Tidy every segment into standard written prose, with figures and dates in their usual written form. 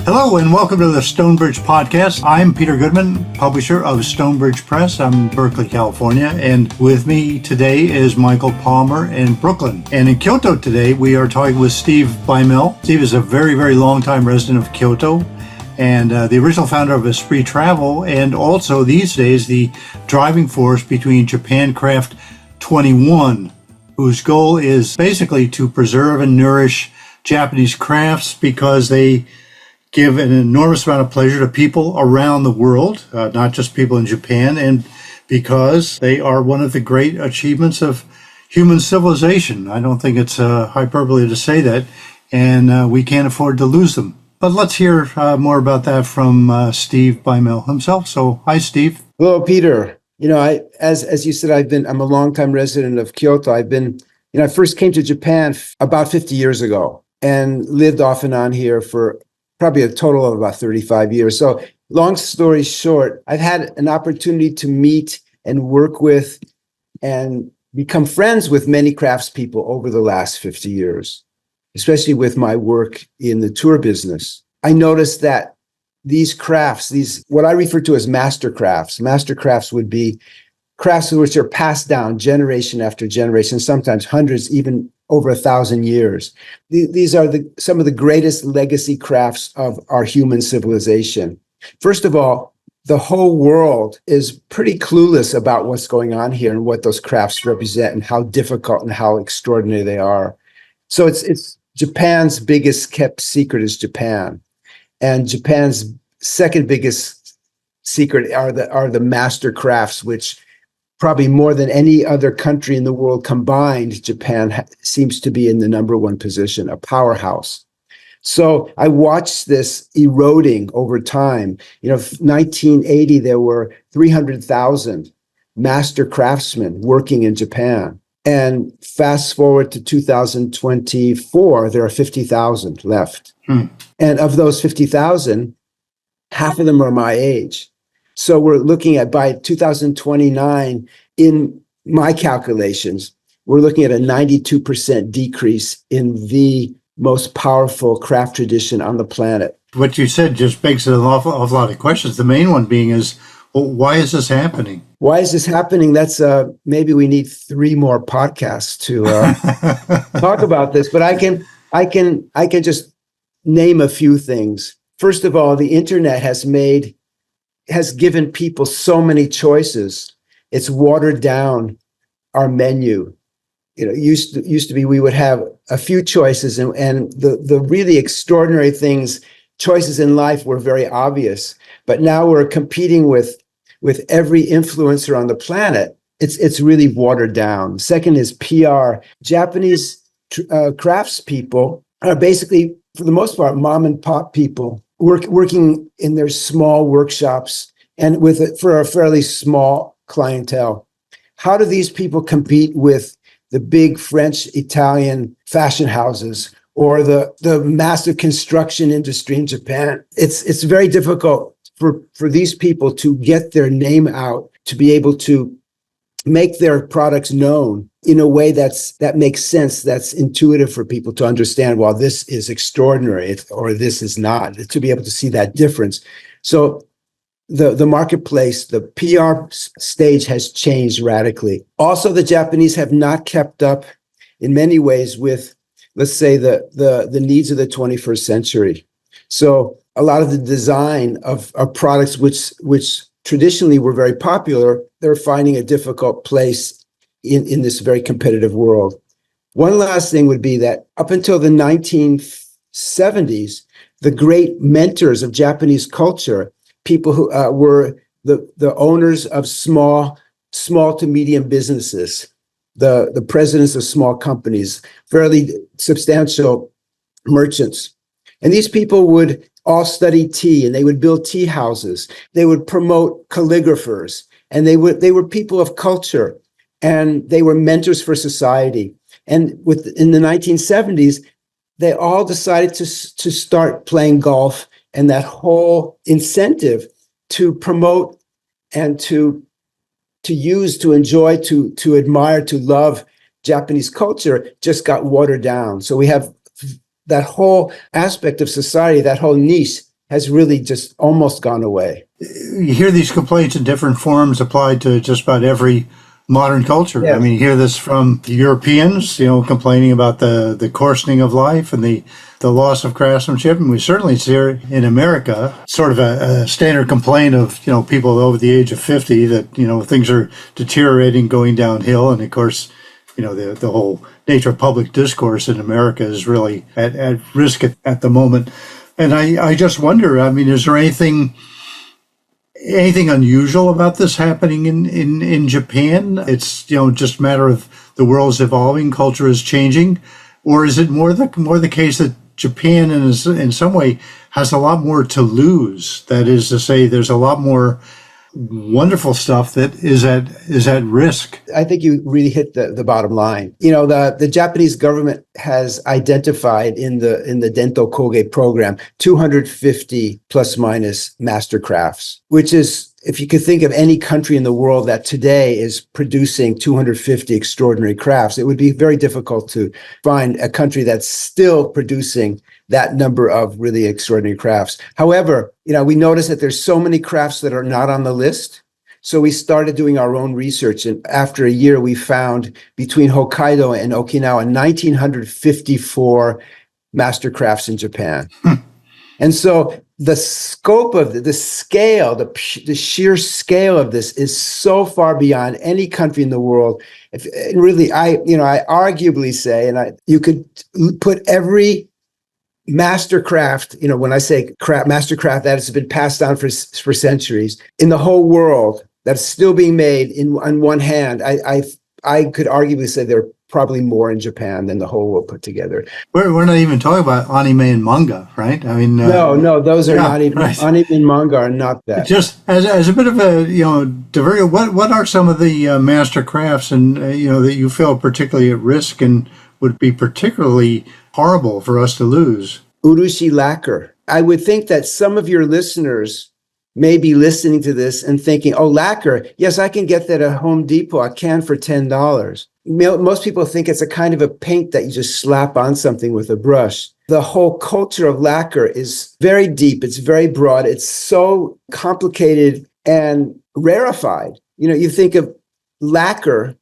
Hello and welcome to the Stonebridge Podcast. I'm Peter Goodman, publisher of Stonebridge Press. I'm in Berkeley, California, and with me today is Michael Palmer in Brooklyn. And in Kyoto today, we are talking with Steve Beimel. Steve is a very, very long-time resident of Kyoto and the original founder of Esprit Travel, and also these days the driving force between Japan Craft 21, whose goal is basically to preserve and nourish Japanese crafts because they give an enormous amount of pleasure to people around the world, not just people in Japan, and because they are one of the great achievements of human civilization. I don't think it's hyperbole to say that, and we can't afford to lose them. But let's hear more about that from Steve Beimel himself. So, hi, Steve. Hello, Peter. You know, as you said, I'm a longtime resident of Kyoto. I first came to Japan about 50 years ago and lived off and on here for probably a total of about 35 years. So long story short, I've had an opportunity to meet and work with and become friends with many craftspeople over the last 50 years, especially with my work in the tour business. I noticed that these crafts, what I refer to as master crafts would be crafts which are passed down generation after generation, sometimes hundreds, even over 1,000 years. These are some of the greatest legacy crafts of our human civilization. First of all, the whole world is pretty clueless about what's going on here and what those crafts represent and how difficult and how extraordinary they are. So it's Japan's biggest kept secret is Japan. And Japan's second biggest secret are the master crafts, which probably more than any other country in the world combined, Japan seems to be in the number one position, a powerhouse. So I watched this eroding over time. 1980, there were 300,000 master craftsmen working in Japan. And fast forward to 2024, there are 50,000 left. And of those 50,000, half of them are my age. So we're looking at by 2029, in my calculations, we're looking at a 92% decrease in the most powerful craft tradition on the planet. What you said just begs an awful lot of questions. The main one being is, well, why is this happening? Why is this happening? That's maybe we need 3 more podcasts to talk about this. But I can just name a few things. First of all, the internet has given people so many choices. It's watered down our menu. Used to be we would have a few choices, and the really extraordinary choices in life were very obvious. But now we're competing with every influencer on the planet. It's really watered down. Second is PR. Japanese craftspeople are basically, for the most part, mom and pop people working in their small workshops and for a fairly small clientele. How do these people compete with the big French, Italian fashion houses or the massive construction industry in Japan? It's very difficult for these people to get their name out, to be able to make their products known in a way that makes sense, that's intuitive for people to understand, well, this is extraordinary or this is not, to be able to see that difference. So the marketplace, the PR stage has changed radically. Also, the Japanese have not kept up in many ways with, let's say, the needs of the 21st century. So a lot of the design of products which traditionally were very popular, they're finding a difficult place in this very competitive world. One last thing would be that up until the 1970s, the great mentors of Japanese culture, people who were the owners of small to medium businesses, the presidents of small companies, fairly substantial merchants. And these people would all study tea, and they would build tea houses. They would promote calligraphers, and they were people of culture, and they were mentors for society. And in the 1970s, they all decided to start playing golf, and that whole incentive to promote and to use, to enjoy, to admire, to love Japanese culture just got watered down. So we have that whole aspect of society, that whole niche has really just almost gone away. You hear these complaints in different forms applied to just about every modern culture. Yes. I mean, you hear this from the Europeans, complaining about the coarsening of life and the loss of craftsmanship. And we certainly see it in America, sort of a standard complaint of, people over the age of 50 that, things are deteriorating, going downhill. And of course, the whole nature of public discourse in America is really at risk at the moment. And I just wonder, I mean, is there anything unusual about this happening in Japan? It's just a matter of the world's evolving, culture is changing, or is it more the case that Japan in some way has a lot more to lose? That is to say, there's a lot more wonderful stuff that is at risk. I think you really hit the bottom line. The Japanese government has identified in the Dento Koge program 250 plus minus master crafts, which is, if you could think of any country in the world that today is producing 250 extraordinary crafts, it would be very difficult to find a country that's still producing that number of really extraordinary crafts. However, we noticed that there's so many crafts that are not on the list. So we started doing our own research. And after a year, we found between Hokkaido and Okinawa, 1,954 master crafts in Japan. And so the scope of the scale, the sheer scale of this is so far beyond any country in the world. I arguably say, you could put every mastercraft, when I say mastercraft that has been passed down for centuries in the whole world that's still being made on one hand, I could arguably say there are probably more in Japan than the whole world put together. We're not even talking about anime and manga, right? I mean, no, those are not even right. Anime and manga are not that. Just as a bit of a diversion, what are some of the master crafts and that you feel particularly at risk and would be particularly horrible for us to lose? Urushi lacquer. I would think that some of your listeners may be listening to this and thinking, oh, lacquer, yes, I can get that at Home Depot, a can for $10. Most people think it's a kind of a paint that you just slap on something with a brush. The whole culture of lacquer is very deep. It's very broad. It's so complicated and rarefied. You think of lacquer.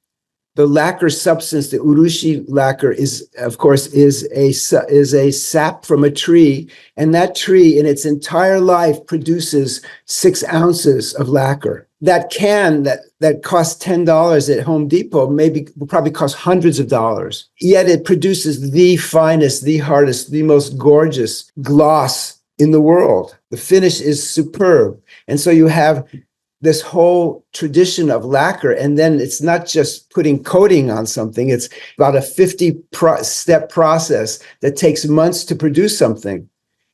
The lacquer substance, the urushi lacquer, is a sap from a tree, and that tree in its entire life produces 6 ounces of lacquer. That can that costs $10 at Home Depot will probably cost hundreds of dollars. Yet it produces the finest, the hardest, the most gorgeous gloss in the world. The finish is superb, and so you have this whole tradition of lacquer. And then it's not just putting coating on something. It's about a 50-step process that takes months to produce something.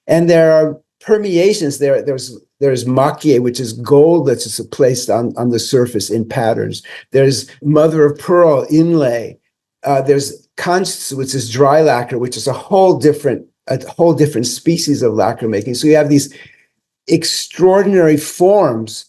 And there are permeations. There's makie, which is gold that's just placed on the surface in patterns. There's mother of pearl inlay. There's kanshitsu, which is dry lacquer, which is a whole different species of lacquer making. So you have these extraordinary forms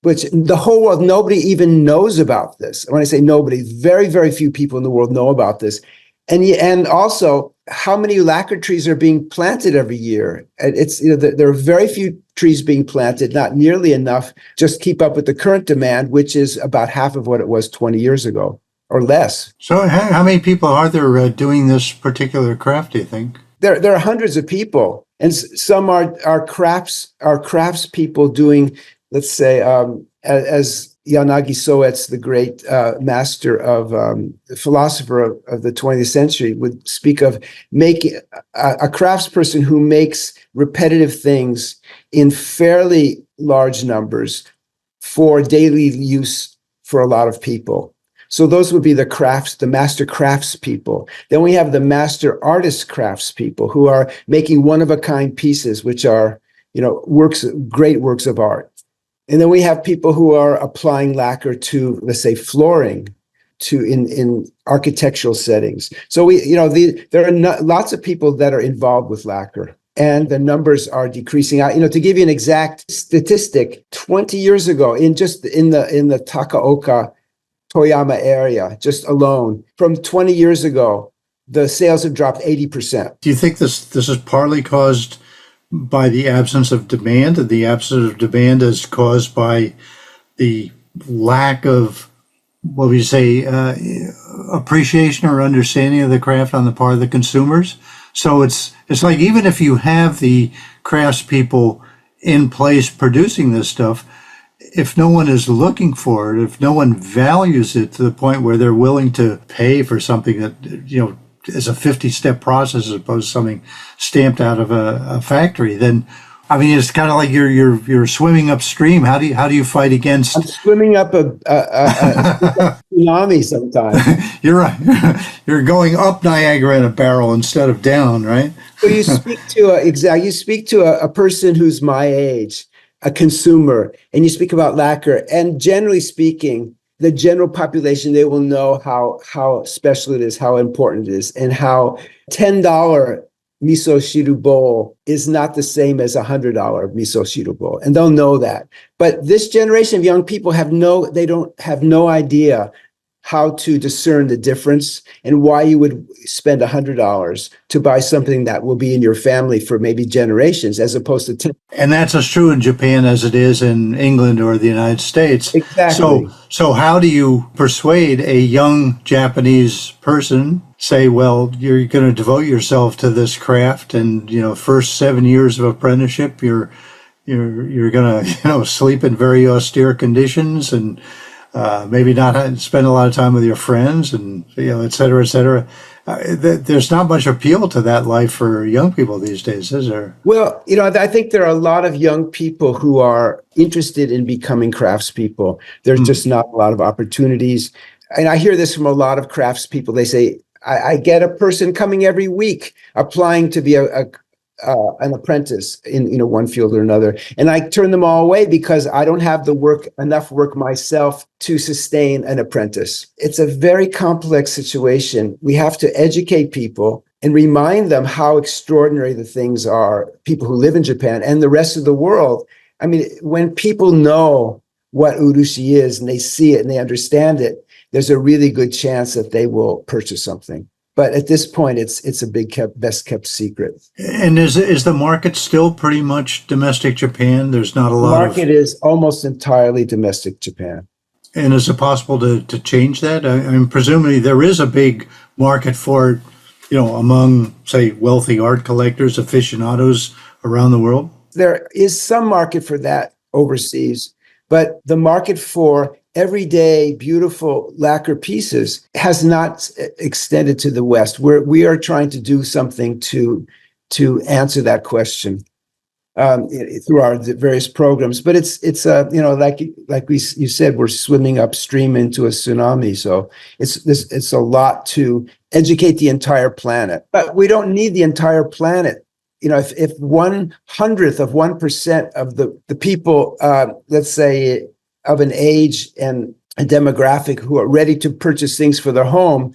which the whole world, nobody even knows about this. When I say nobody, very, very few people in the world know about this. And also, how many lacquer trees are being planted every year? It's there are very few trees being planted, not nearly enough, just keep up with the current demand, which is about half of what it was 20 years ago or less. So how many people are there doing this particular craft, do you think? There are hundreds of people, and some are crafts people doing. Let's say, as Yanagi Soetsu, the great master of philosopher of the 20th century, would speak of making a craftsperson who makes repetitive things in fairly large numbers for daily use for a lot of people. So those would be the master crafts people. Then we have the master artist crafts people who are making one-of-a-kind pieces, which are, great works of art. And then we have people who are applying lacquer to, let's say, flooring, in architectural settings. So there are lots of people that are involved with lacquer, and the numbers are decreasing. To give you an exact statistic, 20 years ago, in the Takaoka, Toyama area, just alone, from 20 years ago, the sales have dropped 80%. Do you think this is partly caused by the absence of demand, and the absence of demand is caused by the lack of, what would you say, appreciation or understanding of the craft on the part of the consumers. So it's like, even if you have the craftspeople in place producing this stuff, if no one is looking for it, if no one values it to the point where they're willing to pay for something that, is a 50-step process as opposed to something stamped out of a factory, then, I mean, it's kind of like you're swimming upstream. How do you fight against? I'm swimming up a tsunami sometimes. You're right. You're going up Niagara in a barrel instead of down, right? So you speak to a person who's my age, a consumer, and you speak about lacquer. And generally speaking, the general population, they will know how special it is, how important it is, and how $10 miso shiru bowl is not the same as $100 miso shiru bowl, and they'll know that. But this generation of young people they don't have no idea how to discern the difference and why you would spend $100 to buy something that will be in your family for maybe generations, as opposed to 10. And that's as true in Japan as it is in England or the United States. Exactly. So how do you persuade a young Japanese person, say, well, you're going to devote yourself to this craft, and first 7 years of apprenticeship, you're going to sleep in very austere conditions, and maybe not spend a lot of time with your friends, and et cetera, et cetera. There's not much appeal to that life for young people these days, is there? Well, I think there are a lot of young people who are interested in becoming craftspeople. There's just not a lot of opportunities. And I hear this from a lot of craftspeople. They say, I get a person coming every week applying to be an apprentice in one field or another, and I turn them all away because I don't have enough work myself to sustain an apprentice. It's a very complex situation. We have to educate people and remind them how extraordinary the things are, people who live in Japan and the rest of the world. I mean, when people know what urushi is and they see it and they understand it, there's a really good chance that they will purchase something. But at this point, it's a best kept secret. And is the market still pretty much domestic Japan? There's not a lot. The market is almost entirely domestic Japan. And is it possible to change that? I mean, presumably there is a big market for it, among, say, wealthy art collectors, aficionados around the world. There is some market for that overseas, but the market for everyday beautiful lacquer pieces has not extended to the West. We are trying to do something to answer that question through our various programs. But it's you said, we're swimming upstream into a tsunami. So it's a lot to educate the entire planet. But we don't need the entire planet. If 1/100% of the people, let's say, of an age and a demographic who are ready to purchase things for their home,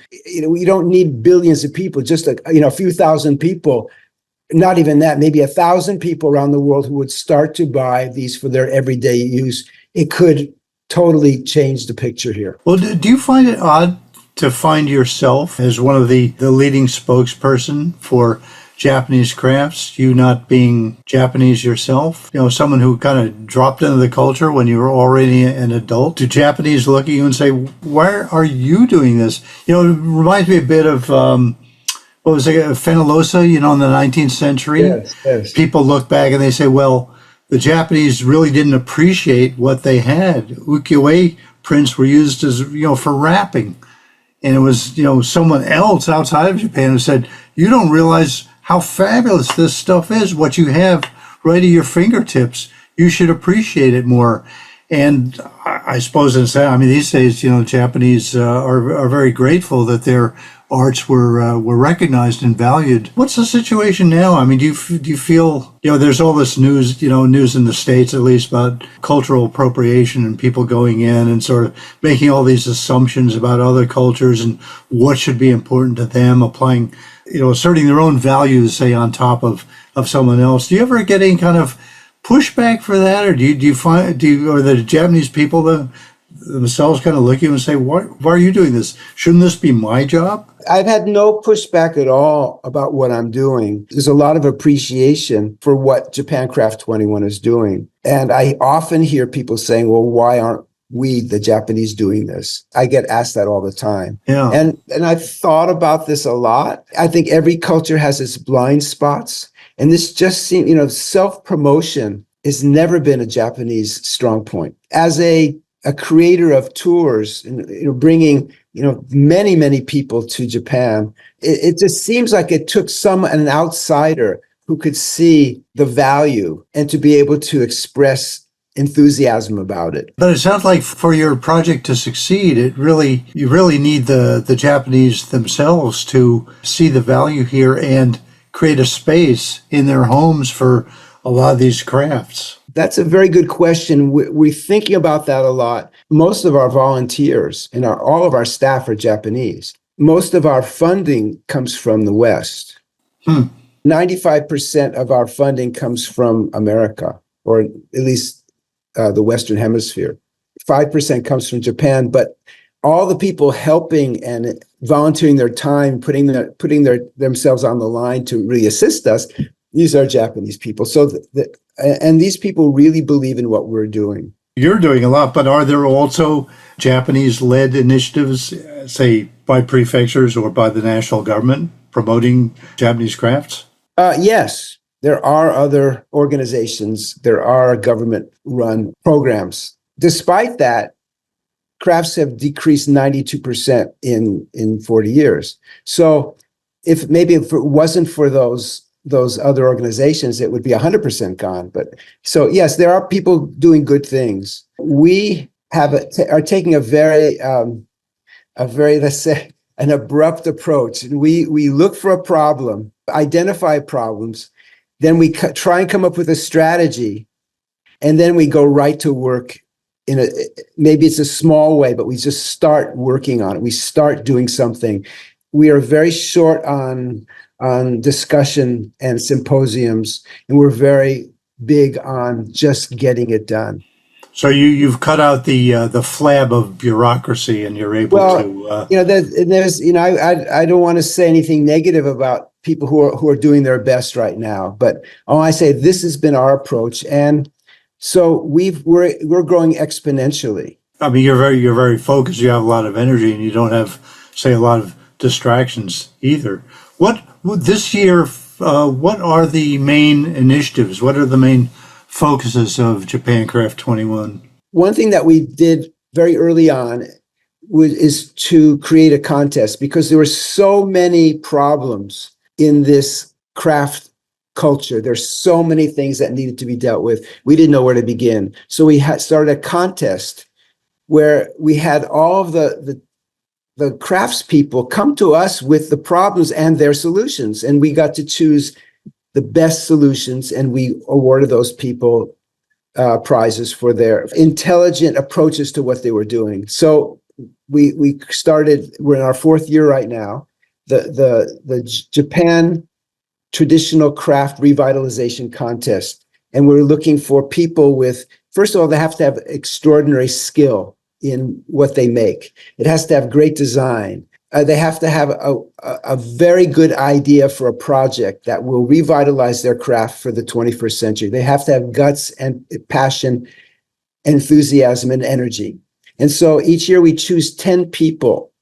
we don't need billions of people, just a few thousand people, not even that, maybe 1,000 people around the world who would start to buy these for their everyday use. It could totally change the picture here. Well, do you find it odd to find yourself as one of the leading spokesperson for Japanese crafts, you not being Japanese yourself, someone who kind of dropped into the culture when you were already an adult? Do Japanese look at you and say, why are you doing this? It reminds me a bit of, what was it, Fenollosa, in the 19th century? Yes. People look back and they say, well, the Japanese really didn't appreciate what they had. Ukiyo-e prints were used as, for wrapping. And it was, someone else outside of Japan who said, you don't realize how fabulous this stuff is, what you have right at your fingertips. You should appreciate it more. And I suppose these days, Japanese are very grateful that their arts were recognized and valued. What's the situation now? I mean, do you feel, there's all this news in the States, at least, about cultural appropriation and people going in and sort of making all these assumptions about other cultures and what should be important to them, applying, asserting their own values, say, on top of someone else. Do you ever get any kind of pushback for that, or do you find, or the Japanese people, themselves kind of look at you and say, why are you doing this? Shouldn't this be my job? I've had no pushback at all about what I'm doing. There's a lot of appreciation for what Japan Craft 21 is doing. And I often hear people saying, well, why aren't we, the Japanese, doing this? I get asked that all the time. Yeah. And I've thought about this a lot. I think every culture has its blind spots. And this just seems, self-promotion has never been a Japanese strong point. As a creator of tours and bringing many people to Japan, it just seems like it took an outsider who could see the value and to be able to express enthusiasm about it. But it sounds like for your project to succeed, you really need the Japanese themselves to see the value here and create a space in their homes for a lot of these crafts. That's a very good question. We're thinking about that a lot. Most of our volunteers and all of our staff are Japanese. Most of our funding comes from the West. 95% of our funding comes from America, or at least the Western Hemisphere. 5% comes from Japan, but all the people helping and volunteering their time, putting themselves on the line to really assist us, these are Japanese people. And these people really believe in what we're doing. You're doing a lot, but are there also Japanese-led initiatives, say, by prefectures or by the national government promoting Japanese crafts? Yes, there are other organizations. There are government-run programs. Despite that, crafts have decreased 92% in 40 years. So if it wasn't for those other organizations, it would be 100% gone. But so yes, there are people doing good things. We are taking a very let's say an abrupt approach. We look for a problem, identify problems, then we try and come up with a strategy, and then we go right to work. Maybe it's a small way, but we just start working on it. We start doing something. We are very short on discussion and symposiums, and we're very big on just getting it done. So you've cut out the flab of bureaucracy, and you're able to. I don't want to say anything negative about people who are doing their best right now, but I say this has been our approach, and so we're growing exponentially. I mean, you're very focused. You have a lot of energy, and you don't have, say, a lot of distractions either. What this year? What are the main initiatives? What are the main focuses of Japan Craft 21? One thing that we did very early on is to create a contest, because there were so many problems in this craft culture. There's so many things that needed to be dealt with. We didn't know where to begin. So we started a contest where we had all of the craftspeople come to us with the problems and their solutions. And we got to choose the best solutions, and we awarded those people prizes for their intelligent approaches to what they were doing. So we started, we're in our fourth year right now, the Japan Traditional Craft Revitalization Contest. And we're looking for people with, first of all, they have to have extraordinary skill in what they make. It has to have great design. They have to have a very good idea for a project that will revitalize their craft for the 21st century. They have to have guts and passion, enthusiasm, and energy. And so each year we choose 10 people.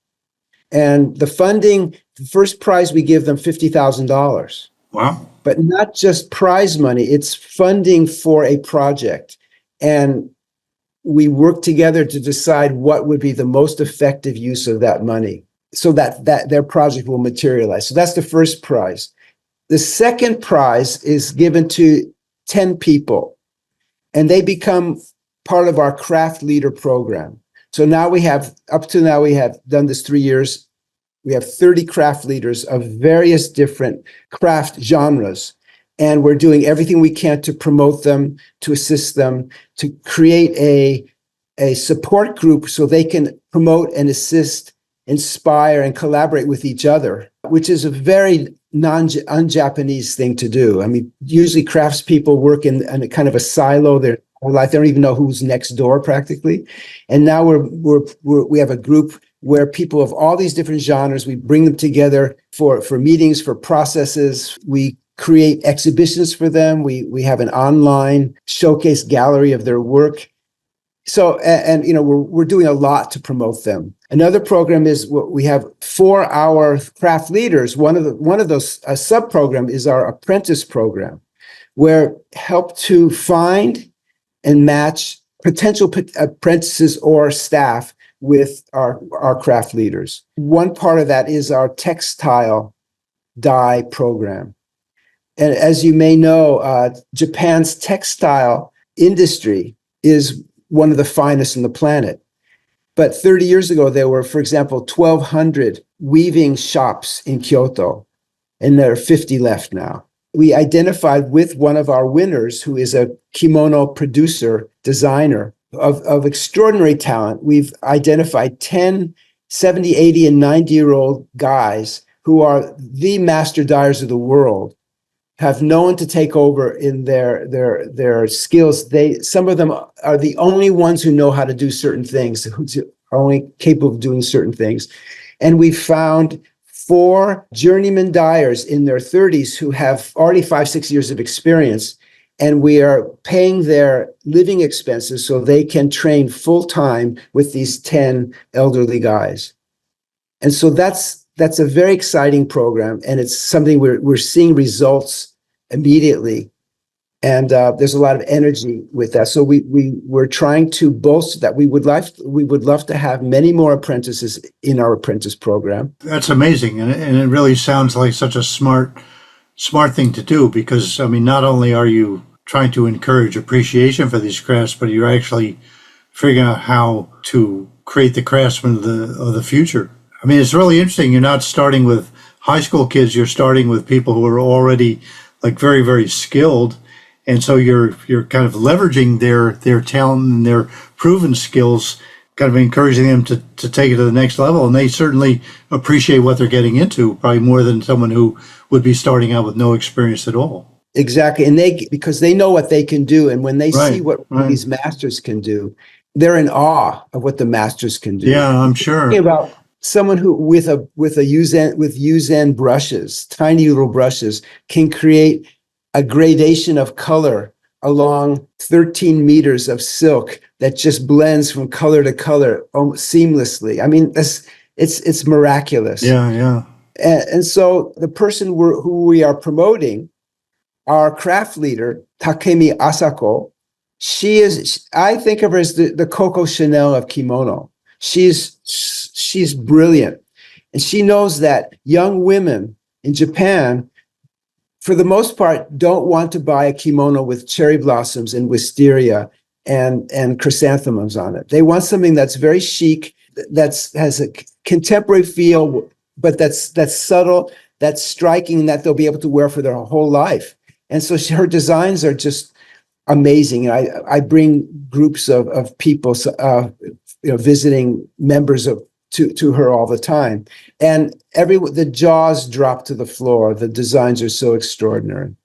And the funding, the first prize, we give them $50,000. Wow. But not just prize money, it's funding for a project. And we work together to decide what would be the most effective use of that money so that their project will materialize. So that's the first prize. The second prize is given to 10 people, and they become part of our craft leader program. So now we have done this 3 years. We have 30 craft leaders of various different craft genres. And we're doing everything we can to promote them, to assist them, to create a support group so they can promote and assist, inspire, and collaborate with each other, which is a very un-Japanese thing to do. I mean, usually craftspeople work in a kind of a silo. They're whole life. They don't even know who's next door practically. And now we have a group where people of all these different genres, we bring them together for meetings, for processes. We create exhibitions for them. We have an online showcase gallery of their work. So, and we're doing a lot to promote them. Another program is what we have for our craft leaders. One of those a sub program is our apprentice program, where help to find and match potential apprentices or staff with our craft leaders. One part of that is our textile dye program. And as you may know, Japan's textile industry is one of the finest in the planet. But 30 years ago, there were, for example, 1,200 weaving shops in Kyoto, and there are 50 left now. We identified with one of our winners, who is a kimono producer, designer of extraordinary talent. We've identified 10, 70, 80, and 90-year-old guys who are the master dyers of the world, have no one to take over in their skills. Some of them are the only ones who know how to do certain things, who are only capable of doing certain things. And we found 4 journeyman dyers in their 30s who have already 5-6 years of experience, and we are paying their living expenses so they can train full time with these 10 elderly guys. And so that's a very exciting program, and it's something we're seeing results immediately, and there's a lot of energy with that. So we're trying to bolster that. We would love to have many more apprentices in our apprentice program. That's amazing, and it really sounds like such a smart thing to do, because I mean, not only are you trying to encourage appreciation for these crafts, but you're actually figuring out how to create the craftsmen of the future. I mean, it's really interesting. You're not starting with high school kids. You're starting with people who are already like very, very skilled. And so you're kind of leveraging their talent and their proven skills, kind of encouraging them to take it to the next level. And they certainly appreciate what they're getting into, probably more than someone who would be starting out with no experience at all. Exactly. And because they know what they can do. And when they see what these masters can do, they're in awe of what the masters can do. Yeah, I'm sure. Thinking about someone who with Yuzen brushes, tiny little brushes, can create a gradation of color along 13 meters of silk that just blends from color to color seamlessly. I mean, it's miraculous. Yeah. And so the person who we are promoting, our craft leader, Takemi Asako, I think of her as the Coco Chanel of kimono. She's brilliant. And she knows that young women in Japan, for the most part, don't want to buy a kimono with cherry blossoms and wisteria and chrysanthemums on it. They want something that's very chic, has a contemporary feel, but that's subtle, that's striking, that they'll be able to wear for their whole life. And so her designs are just amazing. And I bring groups of people, visiting members to her all the time, and the jaws drop to the floor. The designs are so extraordinary.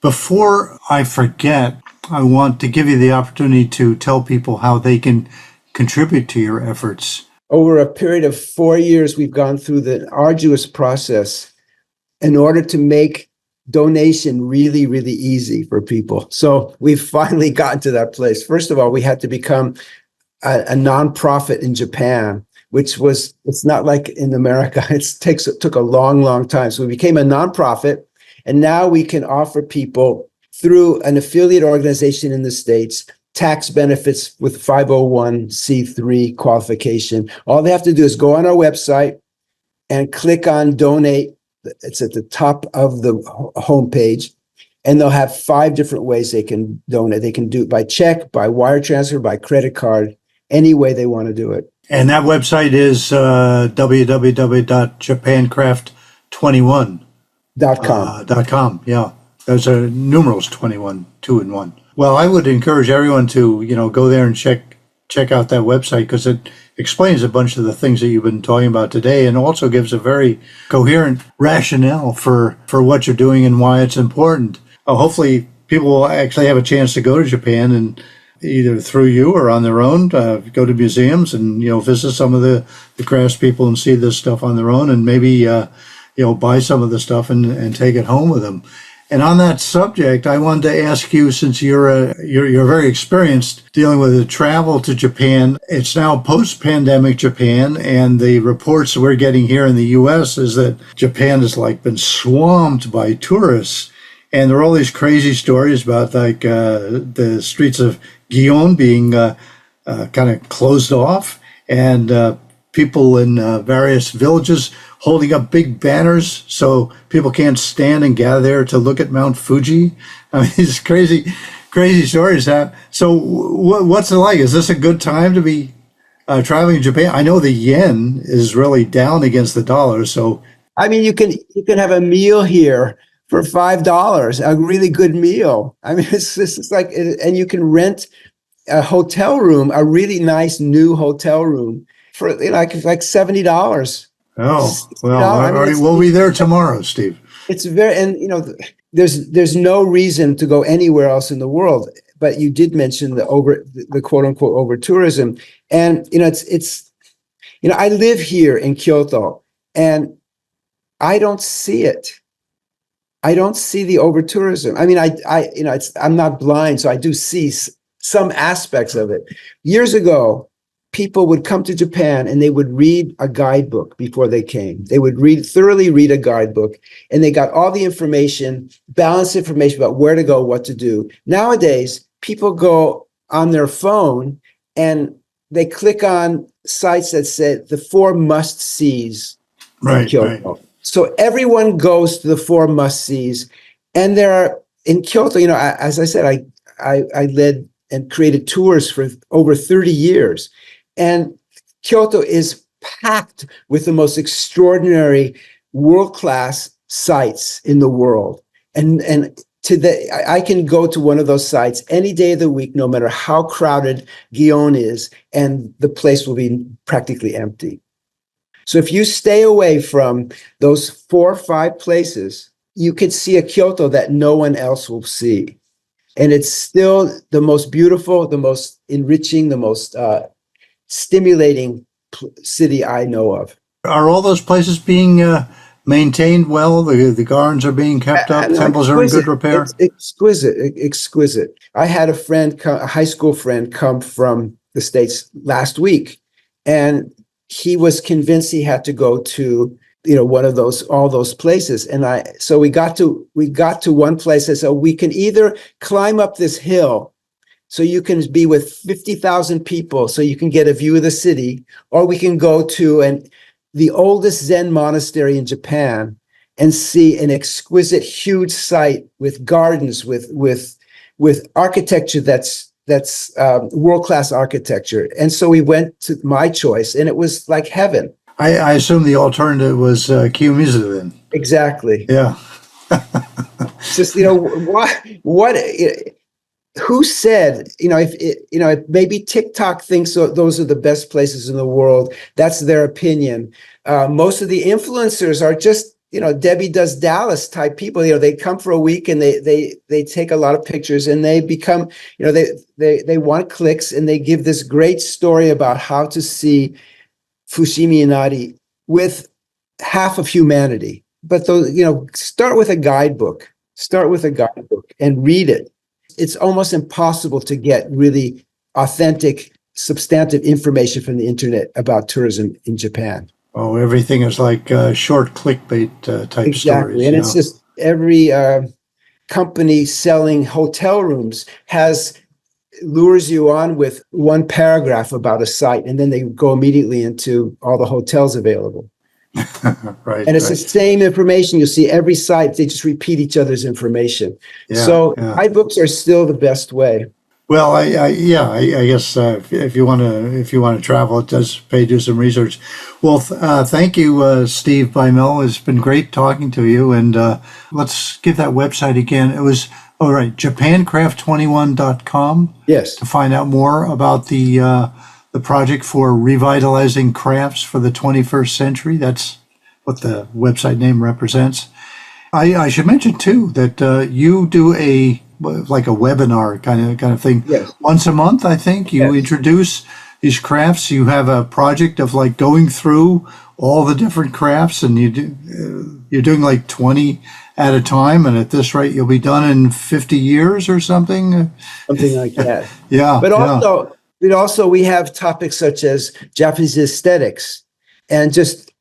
Before I forget, I want to give you the opportunity to tell people how they can contribute to your efforts. Over a period of 4 years, we've gone through the arduous process in order to make donation really, really easy for people. So we've finally gotten to that place. First of all, we had to become a nonprofit in Japan, it's not like in America. It took a long, long time. So we became a nonprofit, and now we can offer people through an affiliate organization in the States tax benefits with 501c3 qualification. All they have to do is go on our website and click on donate. It's at the top of the homepage, and they'll have 5 different ways they can donate. They can do it by check, by wire transfer, by credit card, any way they want to do it. And that website is www.japancraft21.com. Yeah, those are numerals 21, 2 and 1. Well, I would encourage everyone to go there and check out that website, because it explains a bunch of the things that you've been talking about today, and also gives a very coherent rationale for what you're doing and why it's important. Hopefully, people will actually have a chance to go to Japan either through you or on their own, go to museums and, visit some of the craftspeople and see this stuff on their own, and maybe, buy some of the stuff and take it home with them. And on that subject, I wanted to ask you, since you're very experienced dealing with the travel to Japan. It's now post-pandemic Japan, and the reports we're getting here in the U.S. is that Japan has been swamped by tourists, and there are all these crazy stories about the streets of Gion being kind of closed off, and people in various villages holding up big banners so people can't stand and gather there to look at Mount Fuji. I mean, these crazy stories. So what's it like? Is this a good time to be traveling to Japan? I know the yen is really down against the dollar. So I mean, you can have a meal here for $5, a really good meal. I mean, it's like, and you can rent a hotel room, a really nice new hotel room for like $70. Oh, well, we'll be there tomorrow, Steve. It's very, and there's no reason to go anywhere else in the world. But you did mention the quote unquote over tourism, and it's I live here in Kyoto, and I don't see it. I don't see the over tourism. I mean, I'm not blind, so I do see some aspects of it. Years ago, people would come to Japan and they would read a guidebook before they came. They would thoroughly read a guidebook, and they got all the information, balanced information about where to go, what to do. Nowadays, people go on their phone and they click on sites that say the 4 must-sees in Kyoto. Right. So everyone goes to the 4 must-sees, and there are in Kyoto. As I said, I led and created tours for over 30 years. And Kyoto is packed with the most extraordinary world-class sites in the world. And today, I can go to one of those sites any day of the week, no matter how crowded Gion is, and the place will be practically empty. So if you stay away from those 4 or 5 places, you could see a Kyoto that no one else will see. And it's still the most beautiful, the most enriching, the most stimulating city I know of. Are all those places being maintained well? The gardens are being kept up. Temples are in good repair. It's exquisite. I had a high school friend, come from the States last week, and he was convinced he had to go to one of all those places. And so we got to one place that said, we can either climb up this hill, so you can be with 50,000 people, so you can get a view of the city, or we can go to the oldest Zen monastery in Japan and see an exquisite, huge site with gardens, with architecture that's world-class architecture. And so we went to my choice, and it was like heaven. I assume the alternative was Kiyomizu then. Exactly. Yeah. It's just what. Who said, if maybe TikTok thinks those are the best places in the world, that's their opinion. Most of the influencers are just, Debbie Does Dallas type people. They come for a week and they take a lot of pictures, and they become, they want clicks, and they give this great story about how to see Fushimi Inari with half of humanity. But start with a guidebook. And read it. It's almost impossible to get really authentic, substantive information from the internet about tourism in Japan. Oh, everything is like short clickbait type stories. Exactly. And it's just every company selling hotel rooms lures you on with one paragraph about a site, and then they go immediately into all the hotels available. Right. And it's the same information. You'll see every site, they just repeat each other's information. Guidebooks are still the best way. Well, I guess if you want to travel, it does pay to do some research. Well, thank you, Steve Beimel. It's been great talking to you. And let's give that website again. It was japancraft21.com. Yes. To find out more about the project for revitalizing crafts for the 21st century. That's what the website name represents. I should mention, too, that you do a like a webinar kind of thing. Yes. Once a month, I think you introduce these crafts. You have a project of like going through all the different crafts, and you're doing like 20 at a time, and at this rate, you'll be done in 50 years or something. Something like that. Yeah. But also, we have topics such as Japanese aesthetics, and just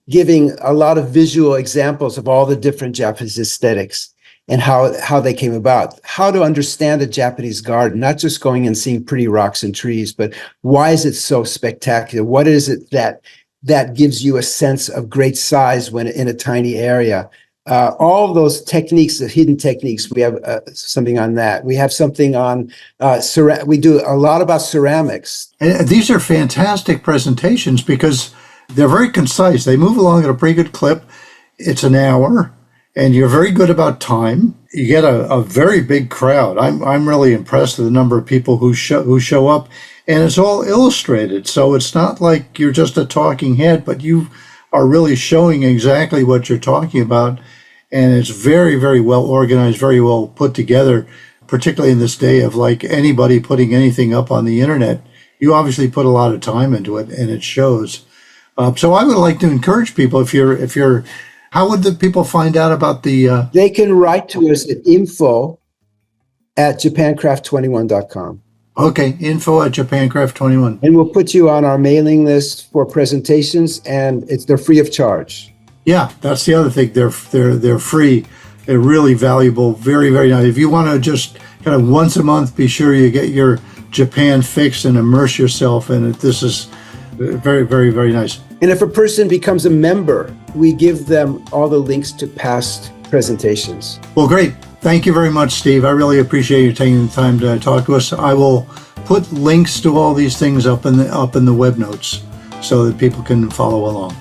giving a lot of visual examples of all the different Japanese aesthetics and how they came about, how to understand a Japanese garden, not just going and seeing pretty rocks and trees, but why is it so spectacular? What is it that gives you a sense of great size when in a tiny area? All of those techniques, the hidden techniques, we have something on that. We have something on we do a lot about ceramics. And these are fantastic presentations because they're very concise. They move along at a pretty good clip. It's an hour, and you're very good about time. You get a very big crowd. I'm really impressed with the number of people who show up, and it's all illustrated. So it's not like you're just a talking head, but you are really showing exactly what you're talking about. And it's very, very well organized, very well put together, particularly in this day of like anybody putting anything up on the internet. You obviously put a lot of time into it, and it shows. So I would like to encourage people, if you're, how would the people find out about the? They can write to us at info@japancraft21.com. Okay, info@japancraft21. And we'll put you on our mailing list for presentations, and they're free of charge. Yeah, that's the other thing. They're free. They're really valuable. Very, very nice. If you want to just kind of once a month, be sure you get your Japan fix and immerse yourself in it. This is very, very, very nice. And if a person becomes a member, we give them all the links to past presentations. Well, great. Thank you very much, Steve. I really appreciate you taking the time to talk to us. I will put links to all these things up in the web notes so that people can follow along.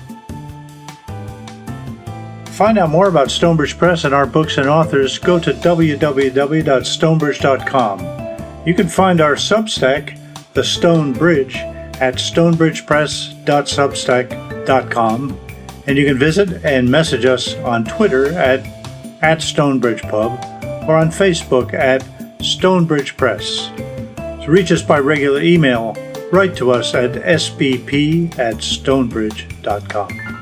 To find out more about Stonebridge Press and our books and authors, go to www.stonebridge.com. You can find our Substack, The Stone Bridge, at stonebridgepress.substack.com, and you can visit and message us on Twitter at Stonebridge Pub or on Facebook at Stonebridge Press. To reach us by regular email, write to us at sbp@stonebridge.com.